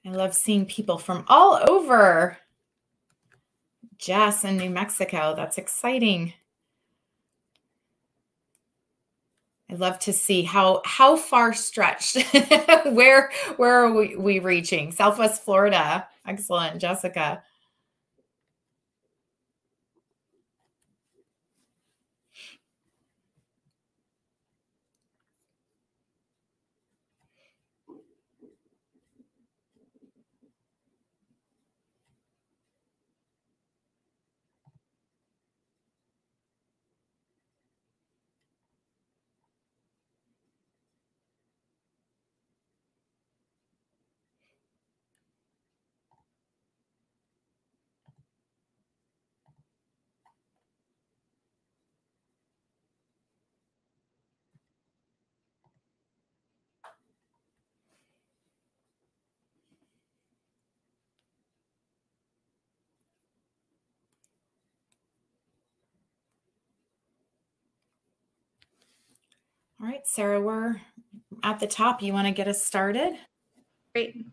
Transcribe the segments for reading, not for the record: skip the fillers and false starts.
I love seeing people from all over. Jess in New Mexico. That's exciting. I love to see how far stretched. Where are we reaching? Southwest Florida. Excellent, Jessica. All right, Sarah, we're at the top. You want to get us started? Great.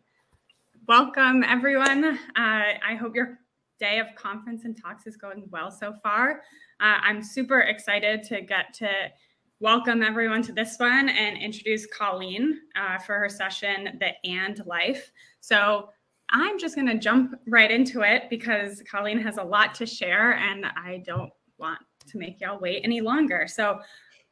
Welcome, everyone. I hope your day of conference and talks is going well so far. I'm super excited to get to welcome everyone to this one and introduce Colleen for her session, The And Life. So I'm just going to jump right into it because Colleen has a lot to share and I don't want to make y'all wait any longer. So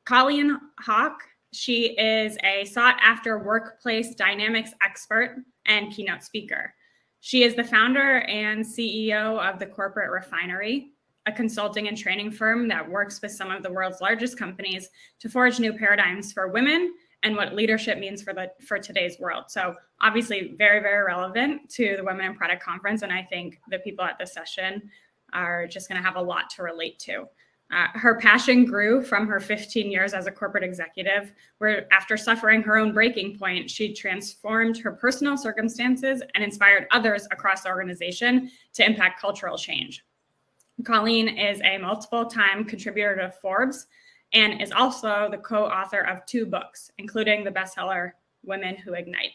Colleen Hauk, she is a sought-after workplace dynamics expert and keynote speaker. She is the founder and CEO of the corporate Refinery, a consulting and training firm that works with some of the world's largest companies to forge new paradigms for women and what leadership means for today's world. So obviously very, very relevant to the Women in Product Conference. And I think the people at this session are just going to have a lot to relate to. Her passion grew from her 15 years as a corporate executive, where after suffering her own breaking point, she transformed her personal circumstances and inspired others across the organization to impact cultural change. Colleen is a multiple-time contributor to Forbes and is also the co-author of 2 books, including the bestseller, Women Who Ignite.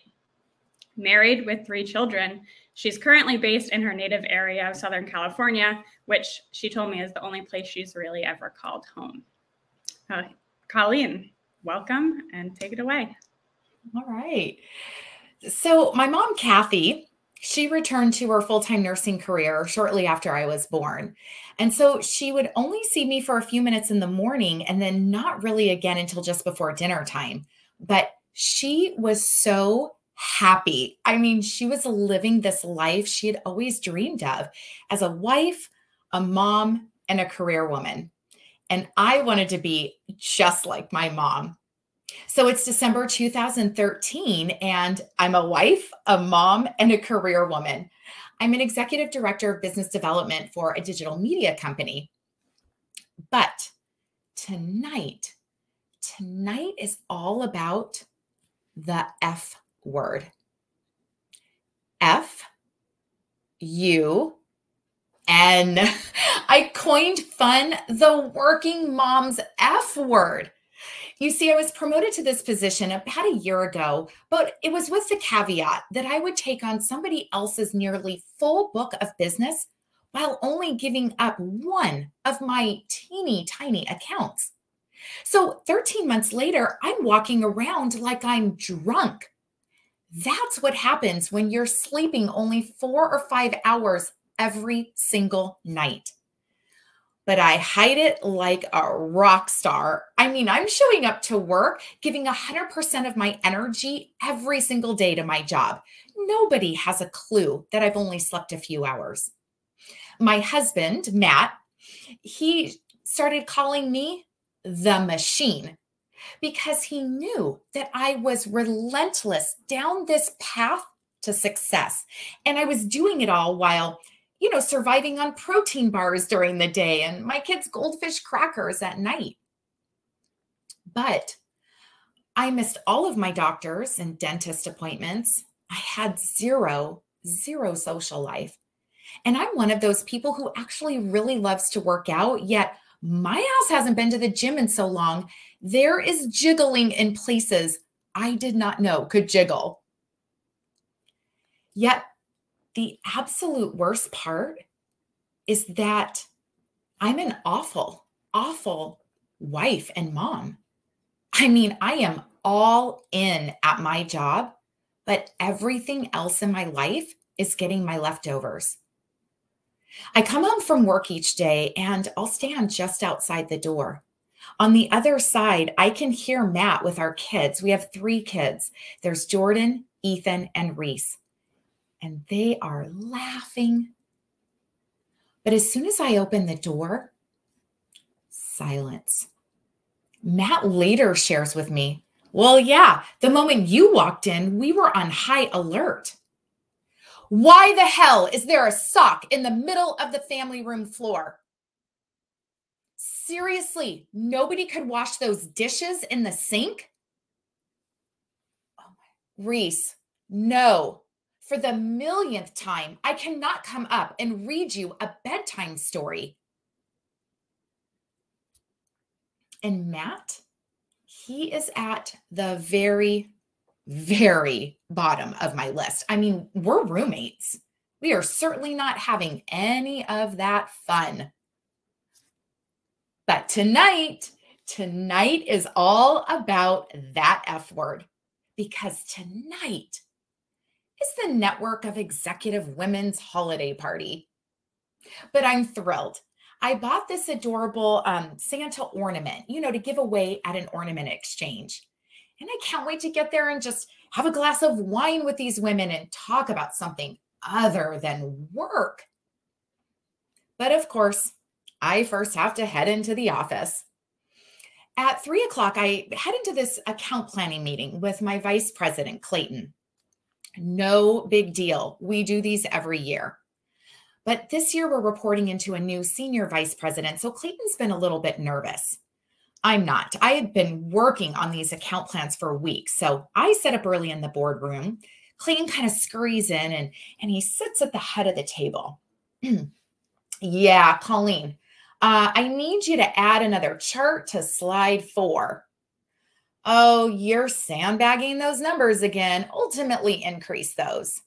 Married with 3 children, she's currently based in her native area of Southern California, which she told me is the only place she's really ever called home. Colleen, welcome and take it away. All right. So my mom, Kathy, she returned to her full-time nursing career shortly after I was born. And so she would only see me for a few minutes in the morning and then not really again until just before dinner time. But she was so happy. I mean, she was living this life she had always dreamed of as a wife, a mom, and a career woman. And I wanted to be just like my mom. So it's December 2013, and I'm a wife, a mom, and a career woman. I'm an executive director of business development for a digital media company. But tonight is all about the F word. F-U-N. I coined fun the working mom's F word. You see, I was promoted to this position about a year ago, but it was with the caveat that I would take on somebody else's nearly full book of business while only giving up one of my teeny tiny accounts. So 13 months later, I'm walking around like I'm drunk. That's what happens when you're sleeping only 4 or 5 hours every single night. But I hide it like a rock star. I mean, I'm showing up to work, giving 100% of my energy every single day to my job. Nobody has a clue that I've only slept a few hours. My husband, Matt, he started calling me the machine because he knew that I was relentless down this path to success. And I was doing it all while, surviving on protein bars during the day and my kids' goldfish crackers at night. But I missed all of my doctors and dentist appointments. I had zero social life. And I'm one of those people who actually really loves to work out, yet my ass hasn't been to the gym in so long. There is jiggling in places I did not know could jiggle. Yet the absolute worst part is that I'm an awful, awful wife and mom. I mean, I am all in at my job, but everything else in my life is getting my leftovers. I come home from work each day and I'll stand just outside the door. On the other side, I can hear Matt with our kids. We have 3 kids. There's Jordan, Ethan, and Reese. And they are laughing. But as soon as I open the door, silence. Matt later shares with me, well, yeah, the moment you walked in, we were on high alert. Why the hell is there a sock in the middle of the family room floor? Seriously, nobody could wash those dishes in the sink? Oh my. Reese, no. For the millionth time, I cannot come up and read you a bedtime story. And Matt, he is at the very, very bottom of my list. I mean, we're roommates. We are certainly not having any of that fun. But tonight is all about that F word, because tonight is the Network of Executive Women's holiday party. But I'm thrilled. I bought this adorable Santa ornament, to give away at an ornament exchange. And I can't wait to get there and just have a glass of wine with these women and talk about something other than work. But of course, I first have to head into the office. At 3 o'clock, I head into this account planning meeting with my vice president, Clayton. No big deal. We do these every year. But this year, we're reporting into a new senior vice president, so Clayton's been a little bit nervous. I'm not. I had been working on these account plans for weeks, so I set up early in the boardroom. Clayton kind of scurries in, and he sits at the head of the table. Yeah, Colleen, I need you to add another chart to slide 4. Oh, you're sandbagging those numbers again. Ultimately increase those.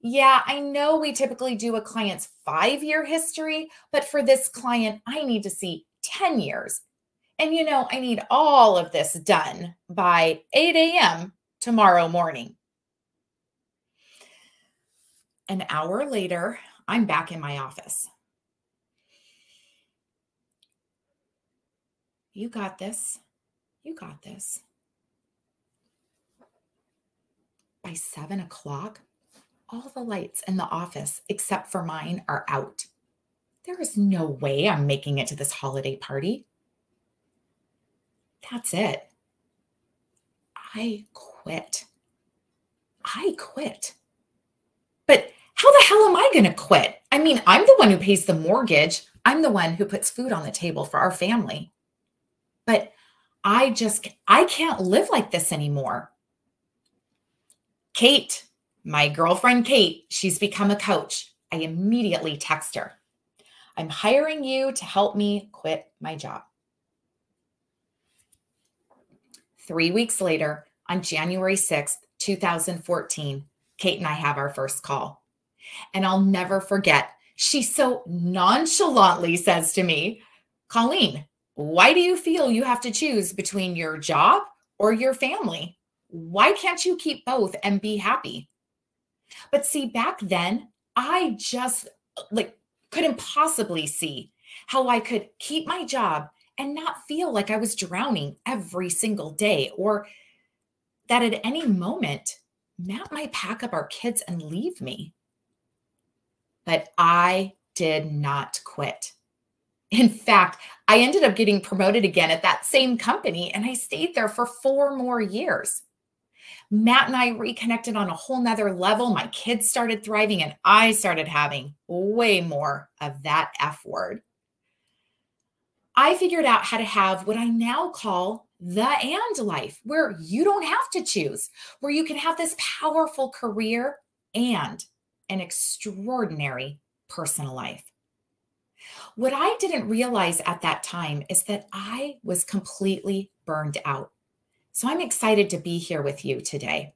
Yeah, I know we typically do a client's 5-year history, but for this client, I need to see 10 years. And I need all of this done by 8 a.m. tomorrow morning. An hour later, I'm back in my office. You got this. You got this. By 7 o'clock, all the lights in the office, except for mine, are out. There is no way I'm making it to this holiday party. That's it. I quit. But how the hell am I going to quit? I mean, I'm the one who pays the mortgage. I'm the one who puts food on the table for our family. But I can't live like this anymore. Kate, my girlfriend Kate, she's become a coach. I immediately text her. I'm hiring you to help me quit my job. 3 weeks later, on January 6th, 2014, Kate and I have our first call. And I'll never forget, she so nonchalantly says to me, Colleen, why do you feel you have to choose between your job or your family? Why can't you keep both and be happy? But see, back then, I just couldn't possibly see how I could keep my job and not feel like I was drowning every single day, or that at any moment, Matt might pack up our kids and leave me. But I did not quit. In fact, I ended up getting promoted again at that same company, and I stayed there for 4 more years. Matt and I reconnected on a whole nother level. My kids started thriving, and I started having way more of that F word. I figured out how to have what I now call the and life, where you don't have to choose, where you can have this powerful career and an extraordinary personal life. What I didn't realize at that time is that I was completely burned out. So I'm excited to be here with you today.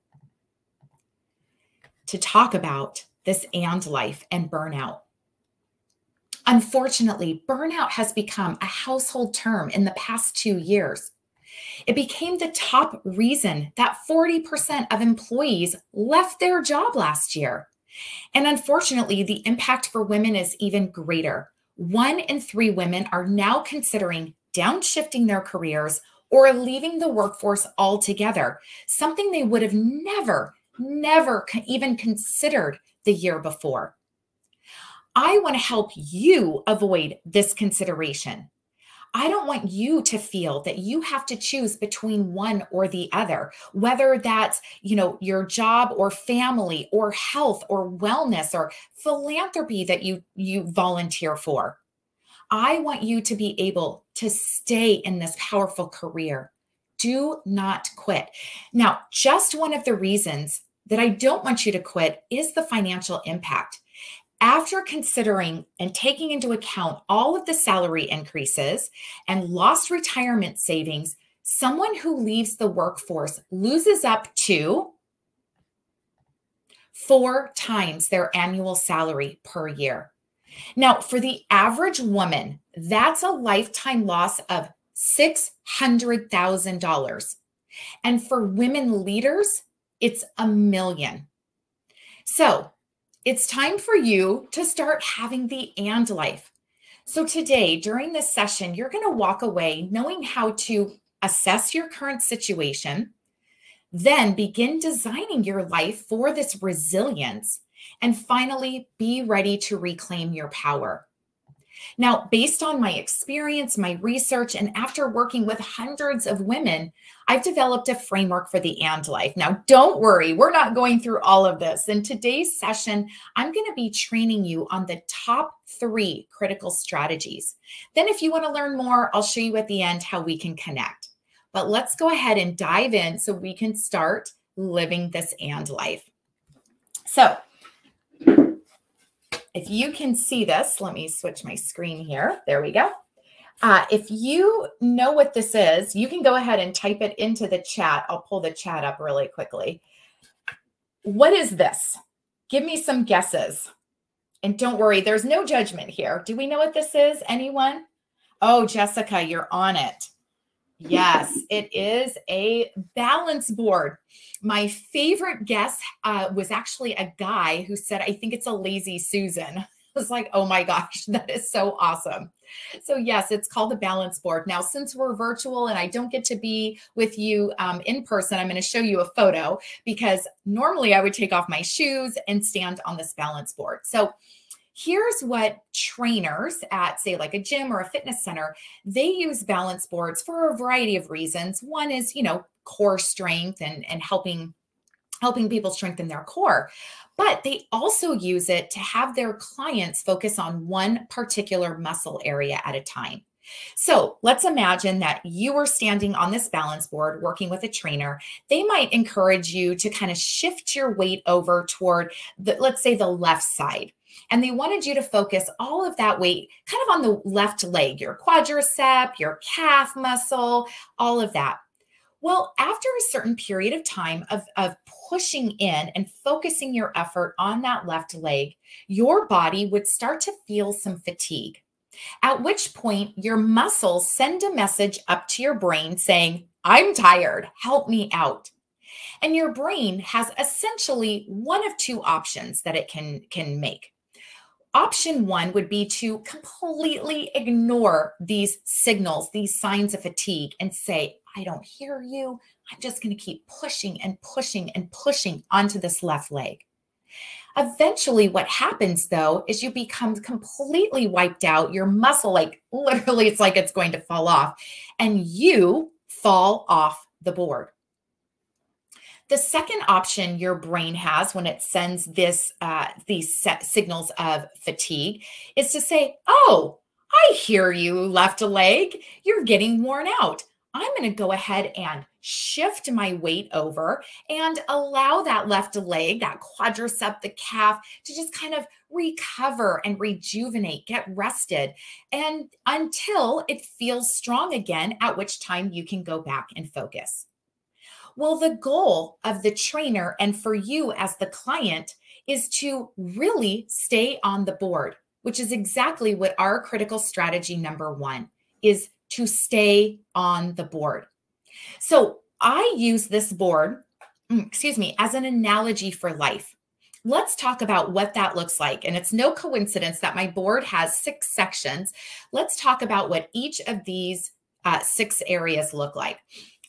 to talk about this and life and burnout. Unfortunately, burnout has become a household term in the past 2 years. It became the top reason that 40% of employees left their job last year. And unfortunately, the impact for women is even greater. 1 in 3 women are now considering downshifting their careers or leaving the workforce altogether, something they would have never even considered the year before. I want to help you avoid this consideration. I don't want you to feel that you have to choose between one or the other, whether that's, your job or family or health or wellness or philanthropy that you volunteer for. I want you to be able to stay in this powerful career. Do not quit. Now, just one of the reasons that I don't want you to quit is the financial impact. After considering and taking into account all of the salary increases and lost retirement savings, someone who leaves the workforce loses up to 4 times their annual salary per year. Now, for the average woman, that's a lifetime loss of $600,000. And for women leaders, it's $1 million. So it's time for you to start having the and life. So today, during this session, you're going to walk away knowing how to assess your current situation, then begin designing your life for this resilience, and finally, be ready to reclaim your power. Now, based on my experience, my research, and after working with hundreds of women, I've developed a framework for the and life. Now, don't worry, we're not going through all of this. In today's session, I'm going to be training you on the top 3 critical strategies. Then if you want to learn more, I'll show you at the end how we can connect. But let's go ahead and dive in so we can start living this and life. So, if you can see this, let me switch my screen here. There we go. If you know what this is, you can go ahead and type it into the chat. I'll pull the chat up really quickly. What is this? Give me some guesses. And don't worry, there's no judgment here. Do we know what this is? Anyone? Oh, Jessica, you're on it. Yes, it is a balance board. My favorite guess was actually a guy who said, I think it's a lazy Susan. I was like, oh my gosh, that is so awesome. So yes, it's called the balance board. Now, since we're virtual and I don't get to be with you in person, I'm going to show you a photo because normally I would take off my shoes and stand on this balance board. So here's what trainers at, say, like a gym or a fitness center, they use balance boards for a variety of reasons. One is, core strength and helping people strengthen their core. But they also use it to have their clients focus on one particular muscle area at a time. So let's imagine that you were standing on this balance board working with a trainer. They might encourage you to kind of shift your weight over toward, let's say, the left side. And they wanted you to focus all of that weight kind of on the left leg, your quadricep, your calf muscle, all of that. Well, after a certain period of time of pushing in and focusing your effort on that left leg, your body would start to feel some fatigue, at which point your muscles send a message up to your brain saying, I'm tired, help me out. And your brain has essentially one of 2 options that it can make. Option 1 would be to completely ignore these signals, these signs of fatigue, and say, I don't hear you. I'm just going to keep pushing and pushing and pushing onto this left leg. Eventually, what happens, though, is you become completely wiped out. Your muscle, literally, it's like it's going to fall off, and you fall off the board. The second option your brain has when it sends these signals of fatigue is to say, oh, I hear you, left leg. You're getting worn out. I'm going to go ahead and shift my weight over and allow that left leg, that quadricep, the calf, to just kind of recover and rejuvenate, get rested, and until it feels strong again, at which time you can go back and focus. Well, the goal of the trainer and for you as the client is to really stay on the board, which is exactly what our critical strategy number one is, to stay on the board. So I use this board, as an analogy for life. Let's talk about what that looks like. And it's no coincidence that my board has 6 sections. Let's talk about what each of these 6 areas look like.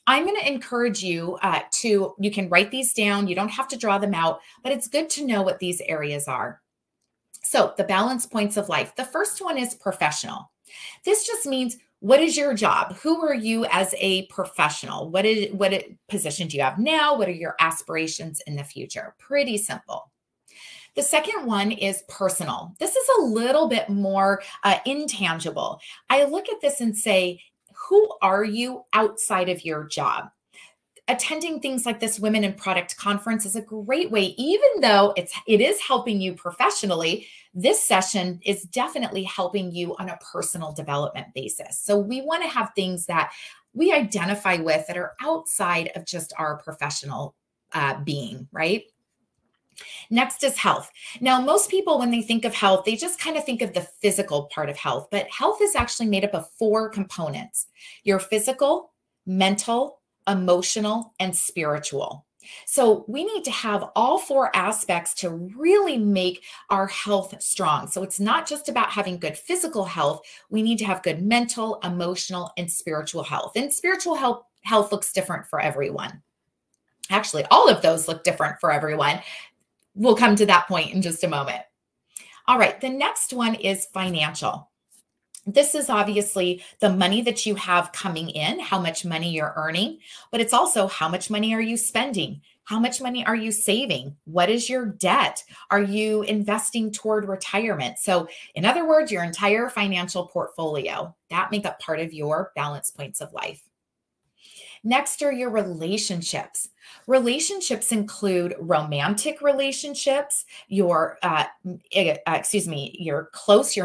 I'm going to encourage you you can write these down. You don't have to draw them out, but it's good to know what these areas are. So the balance points of life. The first one is professional. This just means, what is your job? Who are you as a professional? What position do you have now? What are your aspirations in the future? Pretty simple. The second one is personal. This is a little bit more intangible. I look at this and say, who are you outside of your job? Attending things like this Women in Product Conference is a great way, even though it is helping you professionally. This session is definitely helping you on a personal development basis. So we want to have things that we identify with that are outside of just our professional being, right? Next is health. Now, most people, when they think of health, they just kind of think of the physical part of health, but health is actually made up of 4 components: your physical, mental, emotional, and spiritual. So we need to have all 4 aspects to really make our health strong. So it's not just about having good physical health. We need to have good mental, emotional, and spiritual health. And spiritual health looks different for everyone. Actually, all of those look different for everyone. We'll come to that point in just a moment. All right, the next one is financial. This is obviously the money that you have coming in, how much money you're earning, but it's also how much money are you spending? How much money are you saving? What is your debt? Are you investing toward retirement? So in other words, your entire financial portfolio, that make up part of your balance points of life. Next are your relationships. Relationships include romantic relationships, your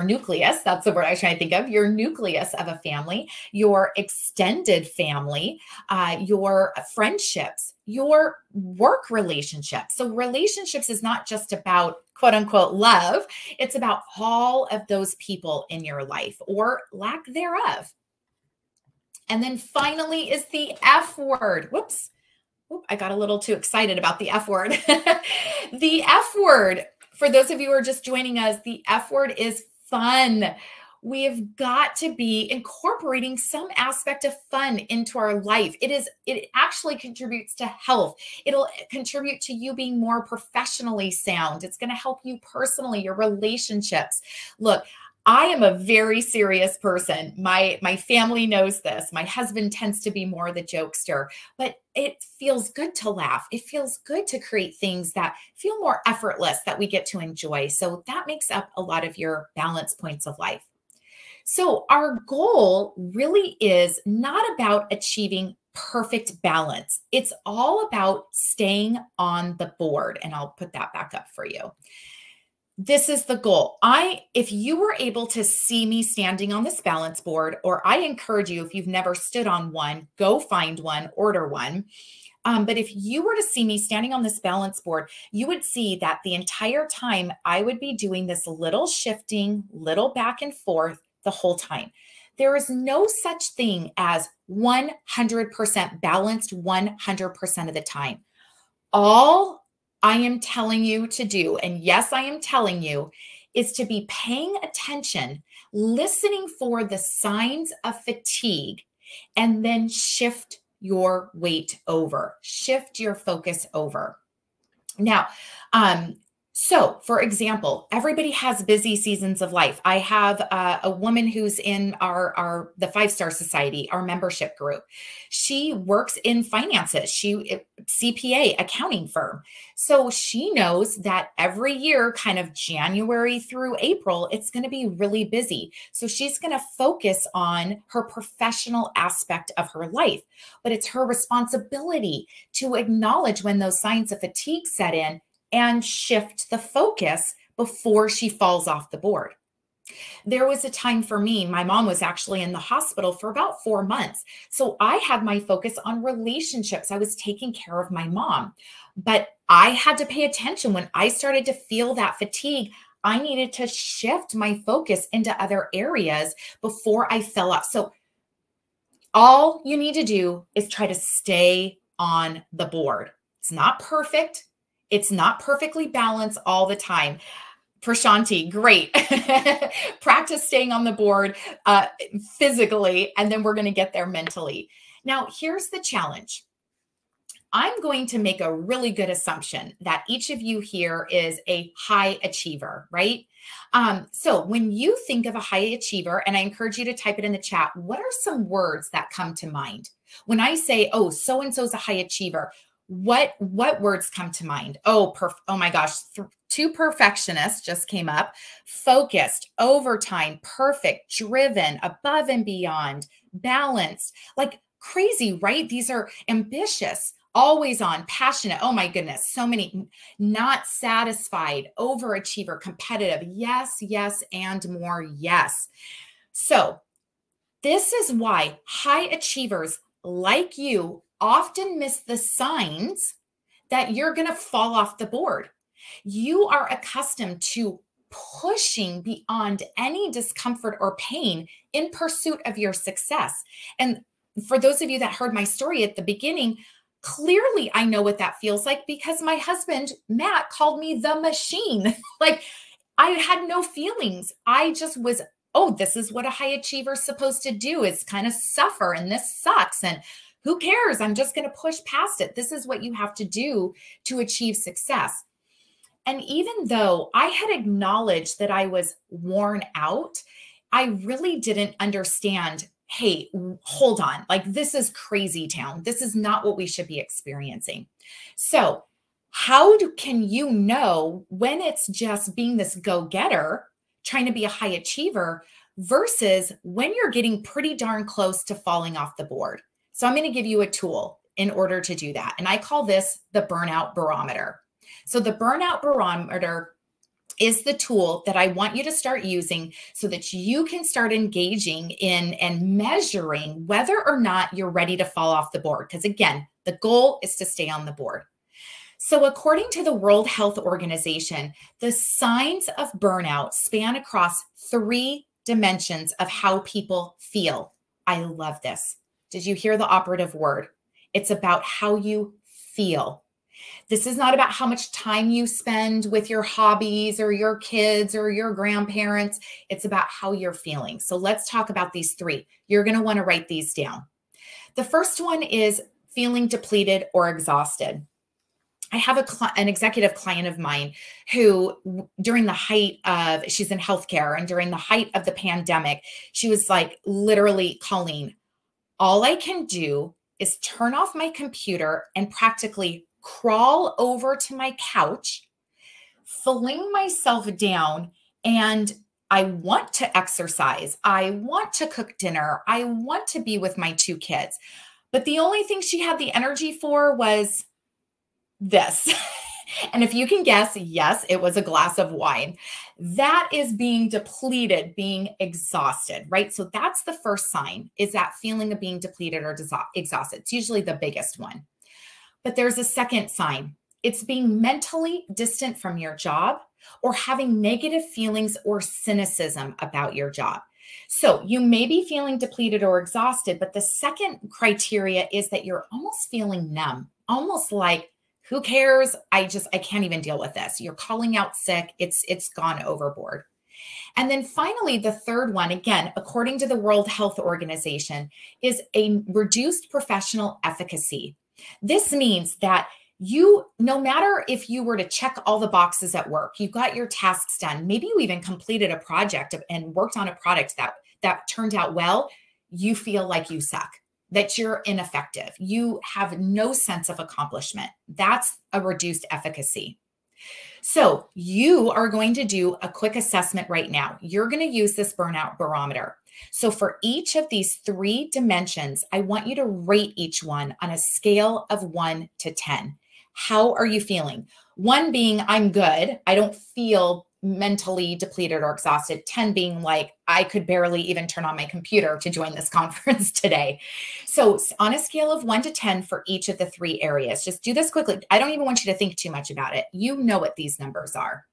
nucleus, that's the word I was trying to think of, your nucleus of a family, your extended family, your friendships, your work relationships. So relationships is not just about quote unquote love. It's about all of those people in your life or lack thereof. And then finally is the F word. Whoops. Oop, I got a little too excited about the F word. The F word, for those of you who are just joining us, the F word is fun. We have got to be incorporating some aspect of fun into our life. It actually contributes to health. It'll contribute to you being more professionally sound. It's going to help you personally, your relationships. Look, I am a very serious person. My family knows this. My husband tends to be more the jokester, but it feels good to laugh. It feels good to create things that feel more effortless that we get to enjoy. So that makes up a lot of your balance points of life. So our goal really is not about achieving perfect balance. It's all about staying on the board. And I'll put that back up for you. This is the goal. If you were able to see me standing on this balance board, or I encourage you, if you've never stood on one, go find one, order one. But if you were to see me standing on this balance board, you would see that the entire time I would be doing this little shifting, little back and forth the whole time. There is no such thing as 100% balanced 100% of the time. All I am telling you to do, and yes, I am telling you, is to be paying attention, listening for the signs of fatigue, and then shift your weight over, shift your focus over. Now, so for example, everybody has busy seasons of life. I have a woman who's in the 5-Star Society, our membership group. She works in finances. CPA, accounting firm. So she knows that every year, kind of January through April, it's going to be really busy. So she's going to focus on her professional aspect of her life. But it's her responsibility to acknowledge when those signs of fatigue set in and shift the focus before she falls off the board. There was a time for me, my mom was actually in the hospital for about 4 months. So I had my focus on relationships. I was taking care of my mom, but I had to pay attention when I started to feel that fatigue. I needed to shift my focus into other areas before I fell off. So all you need to do is try to stay on the board. It's not perfect. It's not perfectly balanced all the time. Prashanti, great. Practice staying on the board physically, and then we're going to get there mentally. Now, here's the challenge. I'm going to make a really good assumption that each of you here is a high achiever, right? So when you think of a high achiever, and I encourage you to type it in the chat, what are some words that come to mind? When I say, oh, so-and-so is a high achiever, what words come to mind? Oh my gosh, two perfectionists just came up. Focused, overtime, perfect, driven, above and beyond, balanced, like crazy, right? These are ambitious, always on, passionate. Oh my goodness, so many. Not satisfied, overachiever, competitive. Yes, yes, and more. Yes. So this is why high achievers like you often miss the signs that you're going to fall off the board. You are accustomed to pushing beyond any discomfort or pain in pursuit of your success. And for those of you that heard my story at the beginning, clearly I know what that feels like because my husband, Matt, called me the machine. Like I had no feelings. I just was, oh, this is what a high achiever is supposed to do, is kind of suffer, and this sucks. And who cares? I'm just going to push past it. This is what you have to do to achieve success. And even though I had acknowledged that I was worn out, I really didn't understand, hey, hold on, like this is crazy town. This is not what we should be experiencing. So how can you know when it's just being this go-getter, trying to be a high achiever, versus when you're getting pretty darn close to falling off the board? So I'm going to give you a tool in order to do that. And I call this the Burnout Barometer. So the Burnout Barometer is the tool that I want you to start using so that you can start engaging in and measuring whether or not you're ready to fall off the board. Because again, the goal is to stay on the board. So according to the World Health Organization, the signs of burnout span across 3 dimensions of how people feel. I love this. Did you hear the operative word? It's about how you feel. This is not about how much time you spend with your hobbies or your kids or your grandparents. It's about how you're feeling. So let's talk about these 3. You're going to want to write these down. The first one is feeling depleted or exhausted. I have an executive client of mine who during the height of, she's in healthcare, and during the height of the pandemic, she was like, literally, Colleen, all I can do is turn off my computer and practically crawl over to my couch, fling myself down, and I want to exercise. I want to cook dinner. I want to be with my 2 kids. But the only thing she had the energy for was this. And if you can guess, yes, it was a glass of wine. That is being depleted, being exhausted, right? So that's the first sign, is that feeling of being depleted or exhausted. It's usually the biggest one. But there's a second sign. It's being mentally distant from your job or having negative feelings or cynicism about your job. So you may be feeling depleted or exhausted, but the second criteria is that you're almost feeling numb, almost like, who cares? I can't even deal with this. You're calling out sick. It's gone overboard. And then finally, the third one, again, according to the World Health Organization, is a reduced professional efficacy. This means that you, no matter if you were to check all the boxes at work, you got your tasks done, maybe you even completed a project and worked on a product that turned out well, you feel like you suck, that you're ineffective. You have no sense of accomplishment. That's a reduced efficacy. So you are going to do a quick assessment right now. You're going to use this Burnout Barometer. So for each of these 3 dimensions, I want you to rate each one on a scale of 1 to 10. How are you feeling? 1 being, I'm good. I don't feel mentally depleted or exhausted, 10 being like, I could barely even turn on my computer to join this conference today. So on a scale of 1 to 10 for each of the 3 areas, just do this quickly. I don't even want you to think too much about it. You know what these numbers are.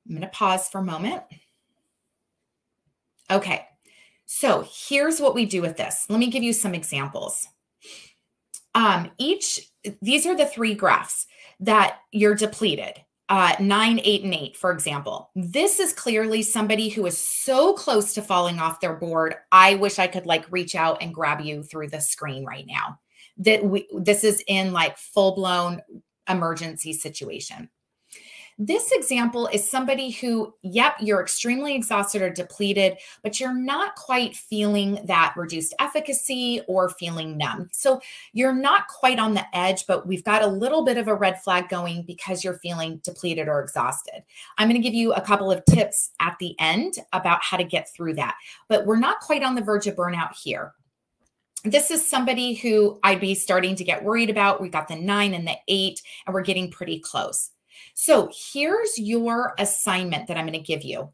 I'm going to pause for a moment. Okay. So here's what we do with this. Let me give you some examples. These are the 3 graphs that you're depleted. 9, 8, and 8, for example. This is clearly somebody who is so close to falling off their board. I wish I could like reach out and grab you through the screen right now. This is in like full-blown emergency situation. This example is somebody who, yep, you're extremely exhausted or depleted, but you're not quite feeling that reduced efficacy or feeling numb. So you're not quite on the edge, but we've got a little bit of a red flag going because you're feeling depleted or exhausted. I'm going to give you a couple of tips at the end about how to get through that, but we're not quite on the verge of burnout here. This is somebody who I'd be starting to get worried about. We got the 9 and the 8, and we're getting pretty close. So here's your assignment that I'm going to give you.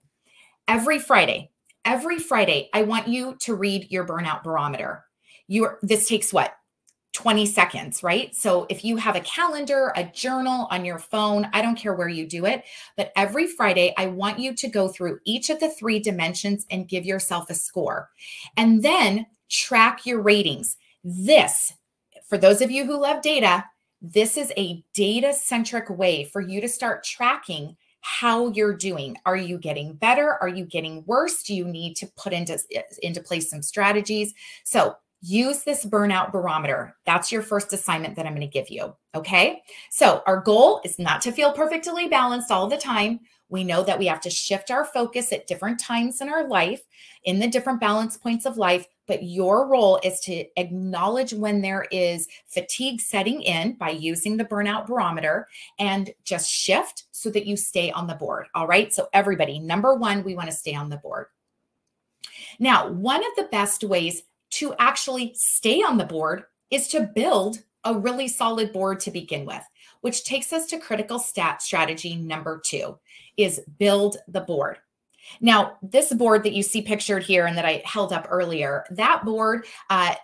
Every Friday, I want you to read your Burnout Barometer. This takes what? 20 seconds, right? So if you have a calendar, a journal on your phone, I don't care where you do it, but every Friday, I want you to go through each of the 3 dimensions and give yourself a score. And then track your ratings. This, for those of you who love data, this is a data-centric way for you to start tracking how you're doing. Are you getting better? Are you getting worse? Do you need to put into place some strategies? So use this Burnout Barometer. That's your first assignment that I'm going to give you. Okay. So our goal is not to feel perfectly balanced all the time. We know that we have to shift our focus at different times in our life, in the different balance points of life. But your role is to acknowledge when there is fatigue setting in by using the Burnout Barometer and just shift so that you stay on the board. All right. So everybody, number 1, we want to stay on the board. Now, one of the best ways to actually stay on the board is to build a really solid board to begin with, which takes us to critical strategy number 2 is build the board. Now, this board that you see pictured here and that I held up earlier, that board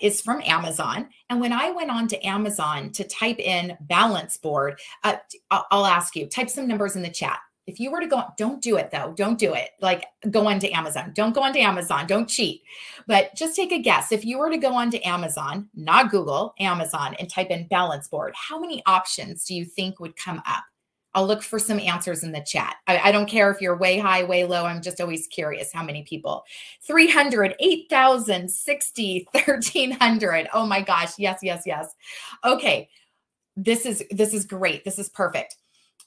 is from Amazon. And when I went on to Amazon to type in balance board, I'll ask you, type some numbers in the chat. If you were to go, don't do it though. Don't do it. Like go onto Amazon. Don't go onto Amazon. Don't cheat. But just take a guess. If you were to go onto Amazon, not Google, Amazon, and type in balance board, how many options do you think would come up? I'll look for some answers in the chat. I don't care if you're way high, way low. I'm just always curious how many people. 300, 8,000, 60, 1,300. Oh my gosh. Yes, yes, yes. Okay. This is great. This is perfect.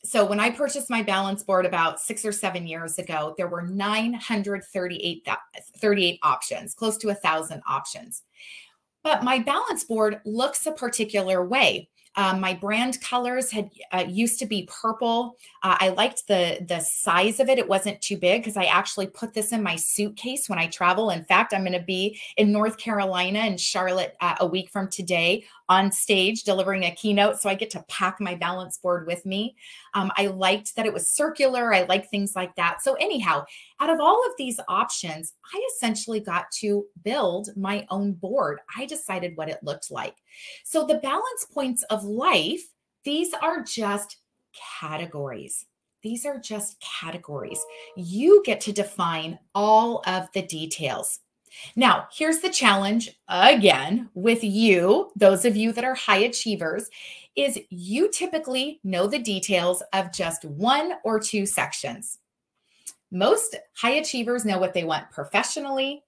So when I purchased my balance board about 6 or 7 years ago, there were 938 options, close to 1,000 options. But my balance board looks a particular way. My brand colors had used to be purple. I liked the size of it. It wasn't too big because I actually put this in my suitcase when I travel. In fact, I'm going to be in North Carolina and Charlotte a week from today on stage delivering a keynote. So I get to pack my balance board with me. I liked that it was circular. I like things like that. So anyhow, out of all of these options, I essentially got to build my own board. I decided what it looked like. So the balance points of life, these are just categories. These are just categories. You get to define all of the details. Now, here's the challenge again with you, those of you that are high achievers, is you typically know the details of just 1 or 2 sections. Most high achievers know what they want professionally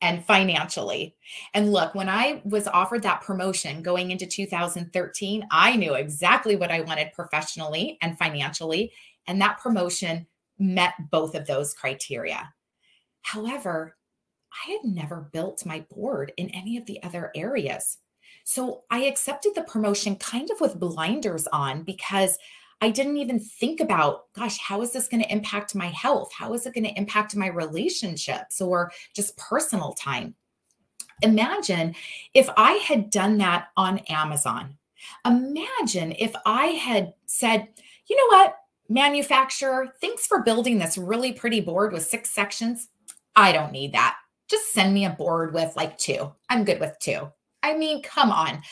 and financially. And look, when I was offered that promotion going into 2013, I knew exactly what I wanted professionally and financially, and that promotion met both of those criteria. However, I had never built my board in any of the other areas. So I accepted the promotion kind of with blinders on because I didn't even think about, gosh, how is this going to impact my health? How is it going to impact my relationships or just personal time? Imagine if I had done that on Amazon. Imagine if I had said, you know what? Manufacturer, thanks for building this really pretty board with 6 sections. I don't need that. Just send me a board with like 2. I'm good with 2. I mean, come on.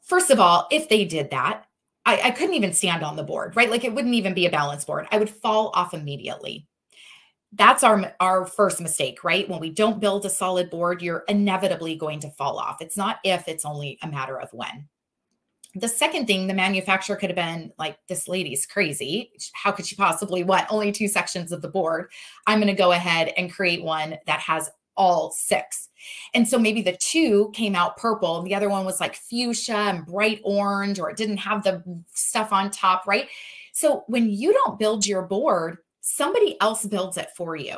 First of all, if they did that, I couldn't even stand on the board, right? Like it wouldn't even be a balance board. I would fall off immediately. That's our first mistake, right? When we don't build a solid board, you're inevitably going to fall off. It's not if, it's only a matter of when. The second thing, the manufacturer could have been like, this lady's crazy. How could she possibly want only 2 sections of the board? I'm going to go ahead and create one that has all 6. And so maybe the 2 came out purple and the other one was like fuchsia and bright orange, or it didn't have the stuff on top, right? So when you don't build your board, somebody else builds it for you.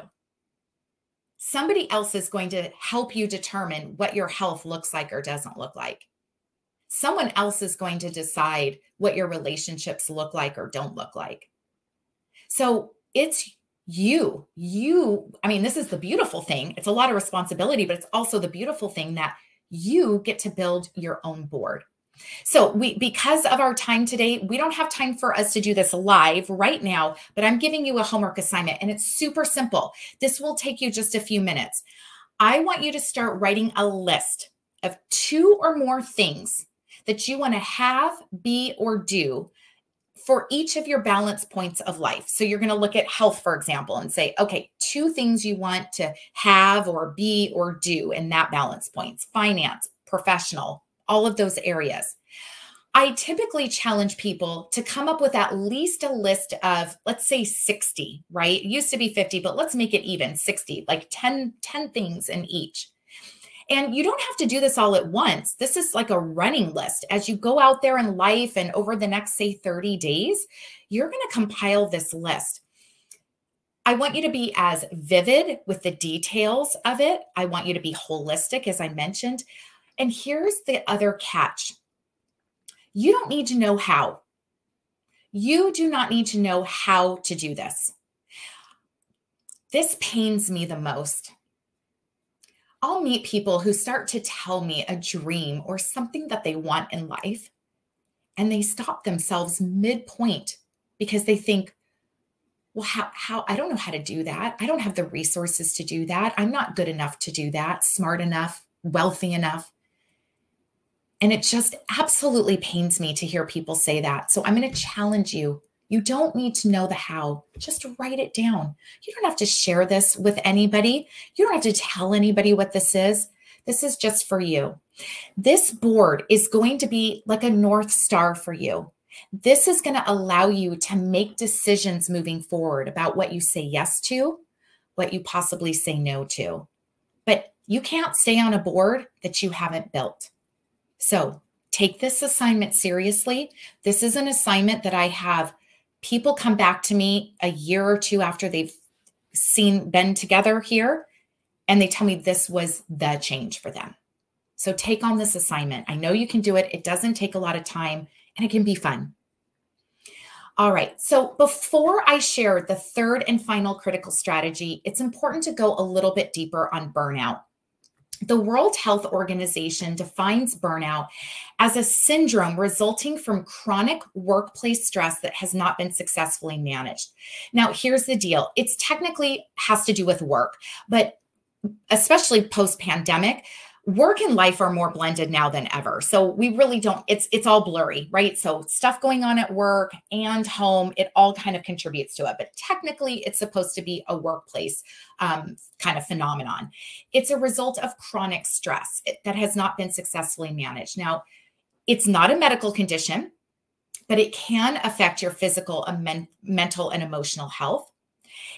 Somebody else is going to help you determine what your health looks like or doesn't look like. Someone else is going to decide what your relationships look like or don't look like. So it's you, I mean, this is the beautiful thing. It's a lot of responsibility, but it's also the beautiful thing that you get to build your own board. So because of our time today, we don't have time for us to do this live right now, but I'm giving you a homework assignment and it's super simple. This will take you just a few minutes. I want you to start writing a list of 2 or more things that you want to have, be, or do for each of your balance points of life. So you're going to look at health, for example, and say, okay, 2 things you want to have or be or do in that balance points: finance, professional, all of those areas. I typically challenge people to come up with at least a list of, let's say 60, right? It used to be 50, but let's make it even 60, like 10 things in each. And you don't have to do this all at once. This is like a running list. As you go out there in life and over the next, say, 30 days, you're going to compile this list. I want you to be as vivid with the details of it. I want you to be holistic, as I mentioned. And here's the other catch. You don't need to know how. You do not need to know how to do this. This pains me the most. I'll meet people who start to tell me a dream or something that they want in life, and they stop themselves midpoint because they think, well, how I don't know how to do that. I don't have the resources to do that. I'm not good enough to do that, smart enough, wealthy enough. And it just absolutely pains me to hear people say that. So I'm going to challenge you. You don't need to know the how. Just write it down. You don't have to share this with anybody. You don't have to tell anybody what this is. This is just for you. This board is going to be like a North Star for you. This is going to allow you to make decisions moving forward about what you say yes to, what you possibly say no to. But you can't stay on a board that you haven't built. So take this assignment seriously. This is an assignment that I have people come back to me a year or 2 after they've been together here, and they tell me this was the change for them. So take on this assignment. I know you can do it. It doesn't take a lot of time, and it can be fun. All right. So before I share the third and final critical strategy, it's important to go a little bit deeper on burnout. The World Health Organization defines burnout as a syndrome resulting from chronic workplace stress that has not been successfully managed. Now, here's the deal. It's technically has to do with work, but especially post-pandemic, work and life are more blended now than ever. So we really don't, it's all blurry, right? So stuff going on at work and home, it all kind of contributes to it. But technically, it's supposed to be a workplace kind of phenomenon. It's a result of chronic stress that has not been successfully managed. Now, it's not a medical condition, but it can affect your physical and mental and emotional health.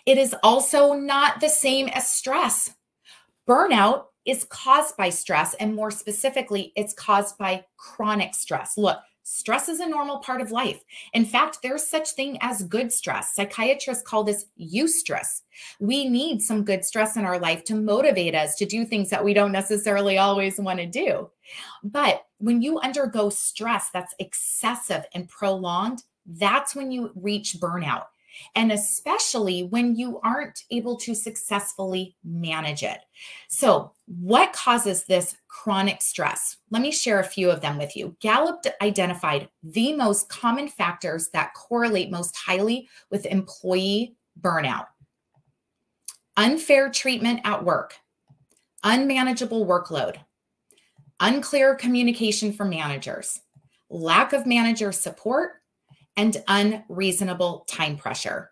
It is also not the same as stress. Burnout is caused by stress, and more specifically, it's caused by chronic stress. Look, stress is a normal part of life. In fact, there's such thing as good stress. Psychiatrists call this eustress. We need some good stress in our life to motivate us to do things that we don't necessarily always want to do. But when you undergo stress that's excessive and prolonged, that's when you reach burnout. and especially when you aren't able to successfully manage it. So, what causes this chronic stress? Let me share a few of them with you. Gallup identified the most common factors that correlate most highly with employee burnout: unfair treatment at work, unmanageable workload, unclear communication from managers, lack of manager support, and unreasonable time pressure.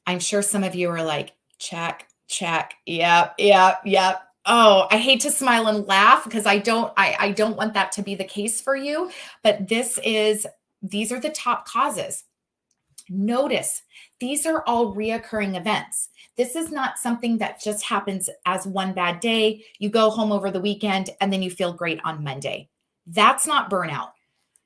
I'm sure some of you are like, check, check, yep. Oh, I hate to smile and laugh because I don't want that to be the case for you, but these are the top causes. Notice these are all reoccurring events. This is not something that just happens as one bad day. You go home over the weekend and then you feel great on Monday. That's not burnout.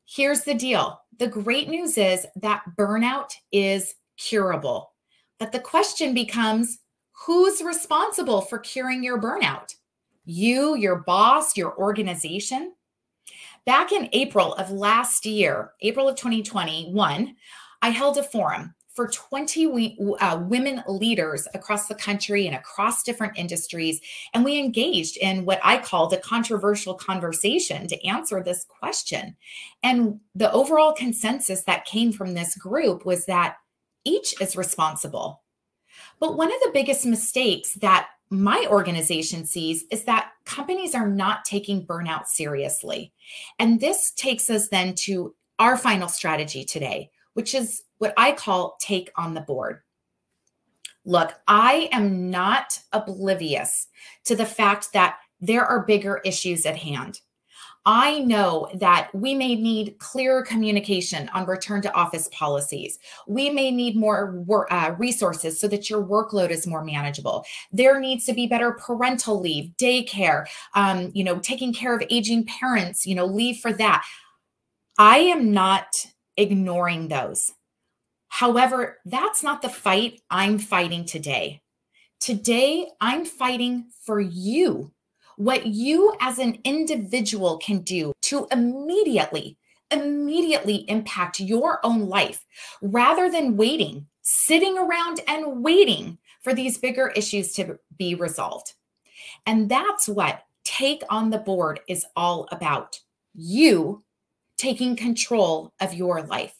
Here's the deal. The great news is that burnout is curable. But the question becomes, who's responsible for curing your burnout? You, your boss, your organization? Back in April of last year, April of 2021, I held a forum for 20 women leaders across the country and across different industries. And we engaged in what I call the controversial conversation to answer this question. And the overall consensus that came from this group was that each is responsible. But one of the biggest mistakes that my organization sees is that companies are not taking burnout seriously. And this takes us then to our final strategy today, which is what I call take on the board. Look, I am not oblivious to the fact that there are bigger issues at hand. I know that we may need clearer communication on return to office policies. We may need more resources so that your workload is more manageable. There needs to be better parental leave, daycare, taking care of aging parents, leave for that. I am not ignoring those. However, that's not the fight I'm fighting today. Today, I'm fighting for you. What you as an individual can do to immediately impact your own life rather than sitting around and waiting for these bigger issues to be resolved. And that's what Take on the Board is all about. You taking control of your life.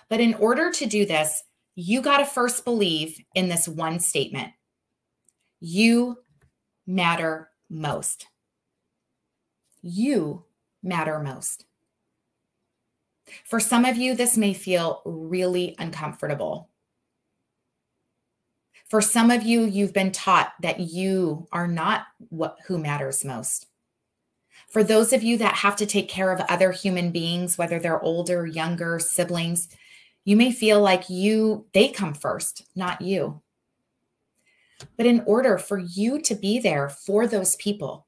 But in order to do this, you got to first believe in this one statement: you matter most. You matter most. For some of you, this may feel really uncomfortable. For some of you, you've been taught that you are not who matters most. For those of you that have to take care of other human beings, whether they're older, younger, siblings, you may feel like they come first, not you. But in order for you to be there for those people,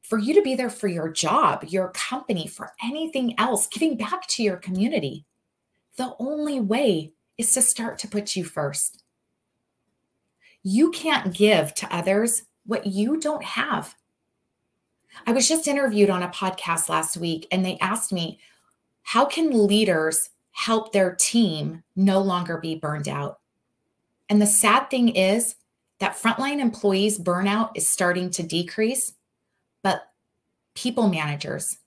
for you to be there for your job, your company, for anything else, giving back to your community, the only way is to start to put you first. You can't give to others what you don't have. I was just interviewed on a podcast last week, and they asked me, how can leaders help their team no longer be burned out? And the sad thing is that frontline employees' burnout is starting to decrease, but people managers,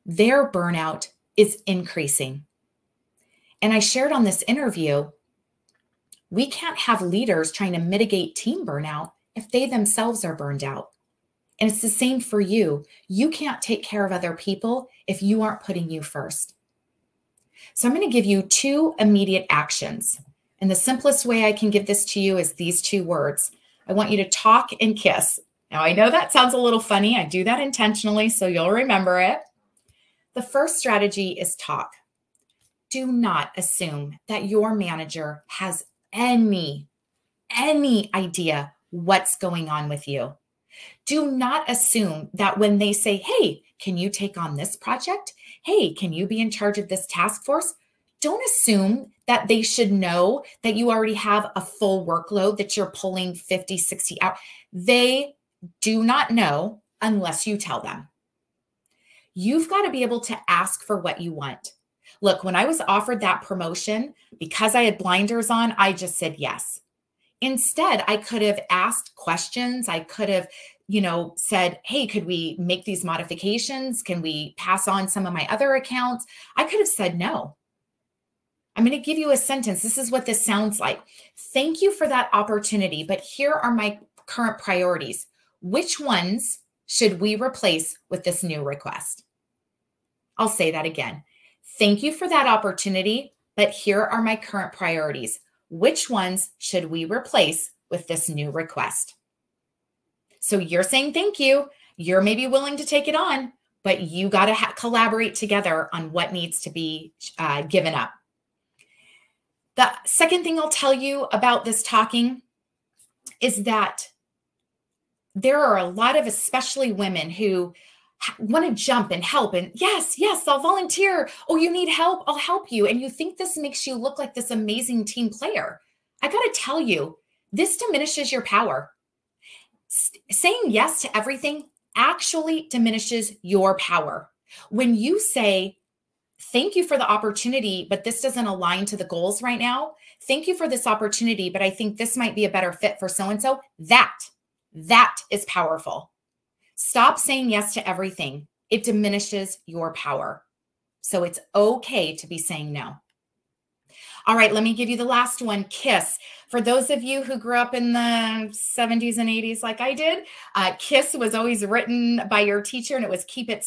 their burnout is increasing. And I shared on this interview, we can't have leaders trying to mitigate team burnout if they themselves are burned out. And it's the same for you. You can't take care of other people if you aren't putting you first. So I'm going to give you 2 immediate actions. And the simplest way I can give this to you is these 2 words. I want you to talk and kiss. Now, I know that sounds a little funny. I do that intentionally, so you'll remember it. The first strategy is talk. Do not assume that your manager has any idea what's going on with you. Do not assume that when they say, hey, can you take on this project? Hey, can you be in charge of this task force? Don't assume that they should know that you already have a full workload, that you're pulling 50, 60 hours. They do not know unless you tell them. You've got to be able to ask for what you want. Look, when I was offered that promotion, because I had blinders on, I just said yes. Instead, I could have asked questions. I could have, said, hey, could we make these modifications? Can we pass on some of my other accounts? I could have said no. I'm going to give you a sentence. This is what this sounds like. Thank you for that opportunity, but here are my current priorities. Which ones should we replace with this new request? I'll say that again. Thank you for that opportunity, but here are my current priorities. Which ones should we replace with this new request? So you're saying thank you. You're maybe willing to take it on, but you got to collaborate together on what needs to be given up. The second thing I'll tell you about this talking is that there are a lot of, especially women, who want to jump and help and yes, I'll volunteer. Oh, you need help? I'll help you. And you think this makes you look like this amazing team player. I got to tell you, this diminishes your power. Saying yes to everything actually diminishes your power. When you say, thank you for the opportunity, but this doesn't align to the goals right now. Thank you for this opportunity, but I think this might be a better fit for so-and-so. That is powerful. Stop saying yes to everything. It diminishes your power. So it's okay to be saying no. All right, let me give you the last one, KISS. For those of you who grew up in the 70s and 80s like I did, KISS was always written by your teacher, and it was keep it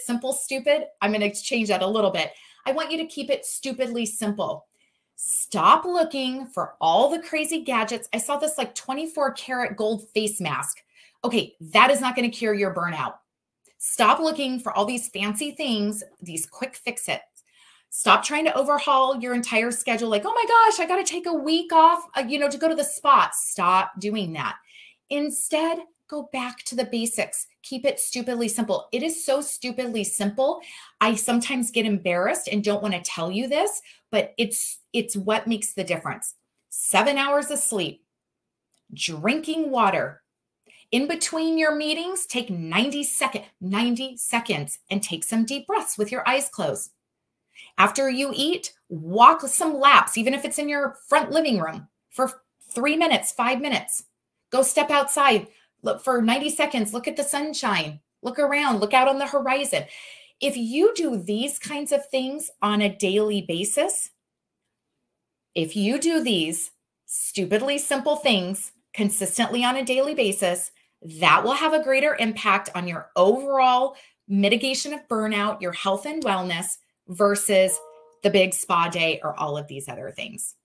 simple, stupid. I'm going to change that a little bit. I want you to keep it stupidly simple. Stop looking for all the crazy gadgets. I saw this like 24 karat gold face mask. Okay, that is not going to cure your burnout. Stop looking for all these fancy things, these quick fix-its. Stop trying to overhaul your entire schedule. Like, oh my gosh, I got to take a week off, to go to the spa. Stop doing that. Instead, go back to the basics. Keep it stupidly simple. It is so stupidly simple. I sometimes get embarrassed and don't want to tell you this, but it's what makes the difference. 7 hours of sleep, drinking water. In between your meetings, take 90 seconds and take some deep breaths with your eyes closed. After you eat, walk some laps, even if it's in your front living room, for 3 minutes, 5 minutes. Go step outside, look for 90 seconds, look at the sunshine, look around, look out on the horizon. If you do these kinds of things on a daily basis, if you do these stupidly simple things consistently on a daily basis, that will have a greater impact on your overall mitigation of burnout, your health and wellness, versus the big spa day or all of these other things.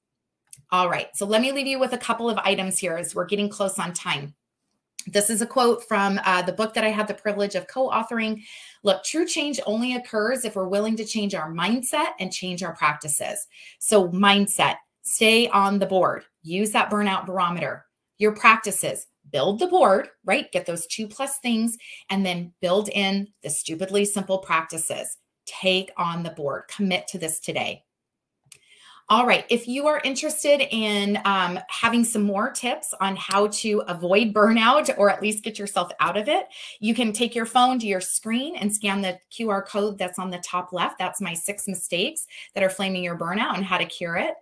All right, so let me leave you with a couple of items here as we're getting close on time. This is a quote from the book that I had the privilege of co-authoring. Look, true change only occurs if we're willing to change our mindset and change our practices. So mindset, stay on the board. Use that burnout barometer. Your practices, build the board, right? Get those 2+ things, and then build in the stupidly simple practices. Take on the board. Commit to this today. All right. If you are interested in having some more tips on how to avoid burnout, or at least get yourself out of it, you can take your phone to your screen and scan the QR code that's on the top left. That's my 6 mistakes that are flaming your burnout and how to cure it.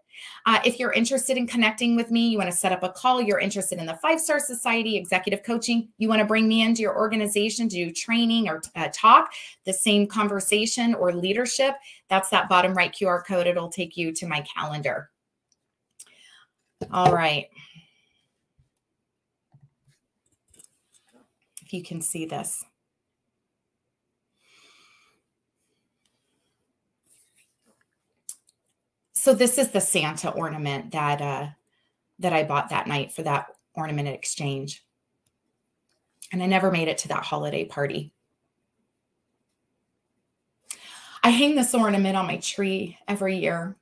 If you're interested in connecting with me, you want to set up a call, you're interested in the 5-Star Society, executive coaching, you want to bring me into your organization to do training or talk, the same conversation or leadership, that's that bottom right QR code. It'll take you to my calendar. All right. If you can see this. So this is the Santa ornament that I bought that night for that ornament exchange. And I never made it to that holiday party. I hang this ornament on my tree every year.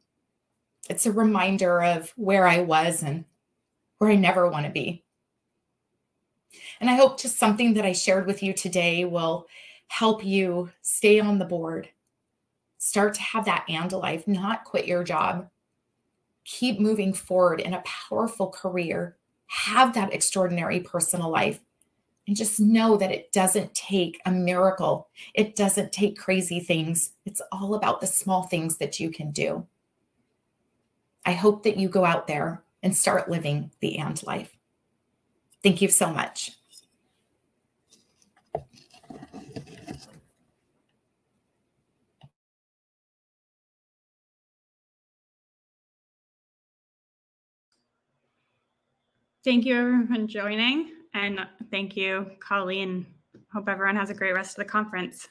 It's a reminder of where I was and where I never want to be. And I hope just something that I shared with you today will help you stay on the board. Start to have that and life, not quit your job. Keep moving forward in a powerful career. Have that extraordinary personal life. And just know that it doesn't take a miracle. It doesn't take crazy things. It's all about the small things that you can do. I hope that you go out there and start living the and life. Thank you so much. Thank you everyone joining, and thank you, Colleen. Hope everyone has a great rest of the conference.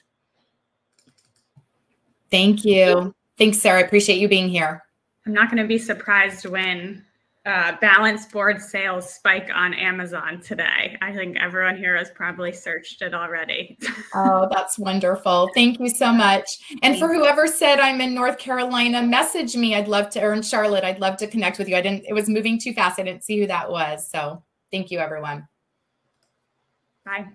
Thank you. Thanks, Sarah. I appreciate you being here. I'm not going to be surprised when balance board sales spike on Amazon today. I think everyone here has probably searched it already. Oh, that's wonderful. Thank you so much. And for whoever said I'm in North Carolina, message me. I'd love to, or in Charlotte, I'd love to connect with you. It was moving too fast. I didn't see who that was. So thank you, everyone. Bye.